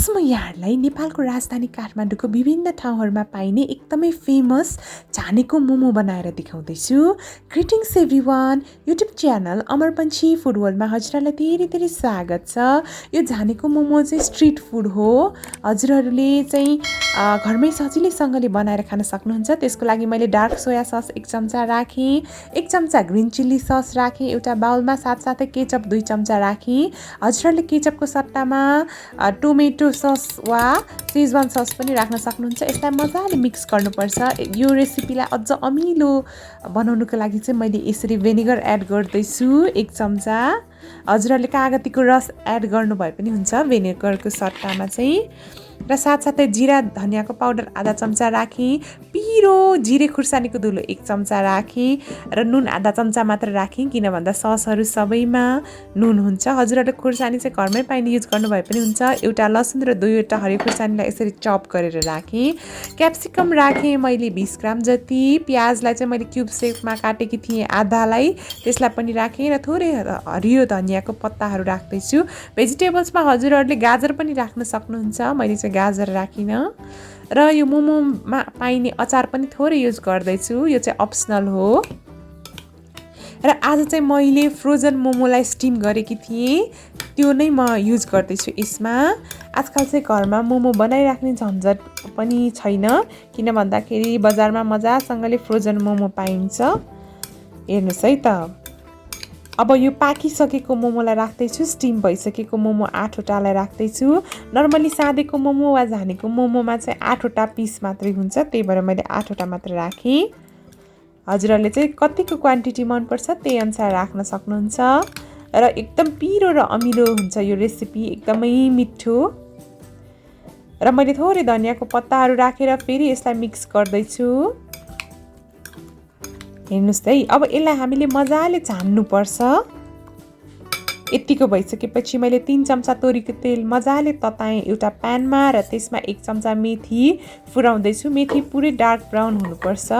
आज म यहाँहरूलाई नेपालको राजधानी काठमाडौँको विभिन्न ठाउँहरूमा पाइने एकदमै फेमस झानेको मोमो बनाएर देखाउँदैछु। ग्रिटिङ्स एभ्रिवान, युट्युब च्यानल अमर पन्छी फुड वर्ल्डमा हजुरहरूलाई धेरै धेरै स्वागत छ। यो झानेको मोमो चाहिँ स्ट्रिट फुड हो। हजुरहरूले चाहिँ घरमै सजिलैसँगले बनाएर खान सक्नुहुन्छ। त्यसको लागि मैले डार्क सोया सस 1 चम्चा राखेँ, 1 चम्चा ग्रिन चिल्ली सस राखेँ, एउटा बाउलमा साथसाथै केचप 2 चम्चा राखेँ। हजुरहरूले केचपको सट्टामा टोमेटो सस वा सेजवान सस पनि राख्न सक्नुहुन्छ। यसलाई मजाले मिक्स गर्नुपर्छ। यो रेसिपीलाई अझ अमिलो बनाउनुको लागि चाहिँ मैले यसरी भेनिगर एड गर्दैछु 1 चम्चा। हजुरहरूले कागतीको रस एड गर्नुभए पनि हुन्छ भेनिगरको सट्टामा चाहिँ। र साथसाथै जिरा धनियाँको पाउडर आधा चम्चा राखेँ, पिरो जिरे खुर्सानीको धुलो 1 चम्चा राखेँ र नुन आधा चम्चा मात्र राखेँ, किन भन्दा ससहरू सबैमा नुन हुन्छ। हजुरहरूले खुर्सानी चाहिँ घरमै पाइने युज गर्नुभए पनि हुन्छ। एउटा लसुन र 2वटा हरियो खुर्सानीलाई यसरी चप गरेर राखेँ। क्याप्सिकम राखेँ मैले 20 ग्राम जति। प्याजलाई चाहिँ मैले क्युब सेपमा काटेकी थिएँ आधालाई, त्यसलाई पनि राखेँ र थोरै हरियो धनियाँको पत्ताहरू राख्दैछु। भेजिटेबल्समा हजुरहरूले गाजर पनि राख्न सक्नुहुन्छ, मैले चाहिँ गाजर राखिनँ। र यो मोमोमा पाइने अचार पनि थोरै युज गर्दैछु, यो चाहिँ अप्सनल हो। र आज चाहिँ मैले फ्रोजन मोमोलाई स्टिम गरेकी थिएँ, त्यो नै म युज गर्दैछु यसमा। आजकल चाहिँ घरमा मोमो बनाइराख्ने झन्झट पनि छैन, किन भन्दाखेरि बजारमा मजासँगले फ्रोजन मोमो पाइन्छ। हेर्नुहोस् है त। अब यो पाकिसकेको मोमोलाई राख्दैछु, स्टिम भइसकेको मोमो 8वटालाई राख्दैछु। नर्मली सादेको मोमो वा झानेको मोमोमा चाहिँ 8वटा पिस मात्रै हुन्छ, त्यही भएर मैले 8वटा मात्र राखेँ। हजुरहरूले चाहिँ कतिको क्वान्टिटी मनपर्छ त्यही अनुसार राख्न सक्नुहुन्छ। र एकदम पिरो र अमिलो हुन्छ यो रेसिपी, एकदमै मिठो। र मैले थोरै धनियाँको पत्ताहरू राखेर फेरि यसलाई मिक्स गर्दैछु। हेर्नुहोस् है। अब यसलाई हामीले मजाले छान्नुपर्छ। यतिको भइसकेपछि मैले 3 चम्चा तोरीको तेल मजाले तताएँ एउटा प्यानमा र त्यसमा 1 चम्चा मेथी फुराउँदैछु। मेथी पुरै डार्क ब्राउन हुनुपर्छ।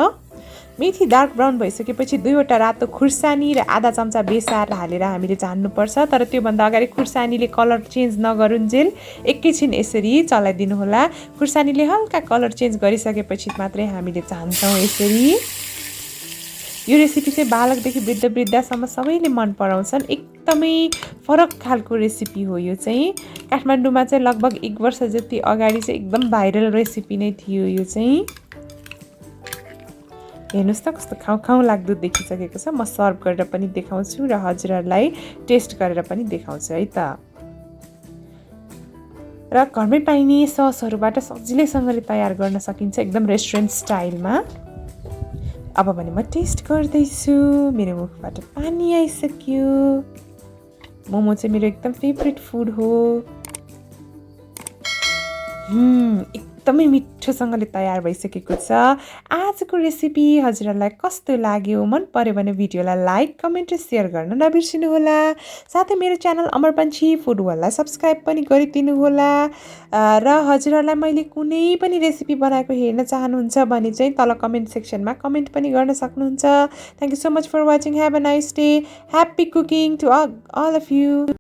मेथी डार्क ब्राउन भइसकेपछि 2वटा रातो खुर्सानी र आधा चम्चा बेसार हालेर हामीले झान्नुपर्छ। तर त्योभन्दा अगाडि खुर्सानीले कलर चेन्ज नगरुन्जेल एकैछिन यसरी चलाइदिनु होला। खुर्सानीले हल्का कलर चेन्ज गरिसकेपछि मात्रै हामीले झान्छौँ यसरी। यो रेसिपी चाहिँ बालकदेखि वृद्ध वृद्धासम्म सबैले मन पराउँछन्। एकदमै फरक खालको रेसिपी हो यो चाहिँ। काठमाडौँमा चाहिँ लगभग 1 वर्ष जति अगाडि चाहिँ एकदम भाइरल रेसिपी नै थियो यो चाहिँ। हेर्नुहोस् त कस्तो खाउँ खाउँ लाग्दो देखिसकेको छ। म सर्भ गरेर पनि देखाउँछु र हजुरहरूलाई टेस्ट गरेर पनि देखाउँछु है त। र घरमै पाइने ससहरूबाट सजिलैसँगले तयार गर्न सकिन्छ, एकदम रेस्टुरेन्ट स्टाइलमा। अब भने म टेस्ट गर्दैछु, मेरो मुखबाट पानी आइसक्यो। मोमो चाहिँ मेरो एकदम फेभरेट फुड हो। एकदमै मिठोसँगले तयार भइसकेको छ। आजको रेसिपी हजुरहरूलाई कस्तो लाग्यो, मन पर्यो भने भिडियोलाई लाइक, कमेन्ट र सेयर गर्न नबिर्सिनु होला। साथै मेरो च्यानल अमर पन्छी फुड वर्ल्डलाई सब्सक्राइब पनि गरिदिनु होला। र हजुरहरूलाई मैले कुनै पनि रेसिपी बनाएको हेर्न चाहनुहुन्छ भने चाहिँ तल कमेन्ट सेक्सनमा कमेन्ट पनि गर्न सक्नुहुन्छ। Thank you so much for watching. Have a nice day. Happy cooking to all of you.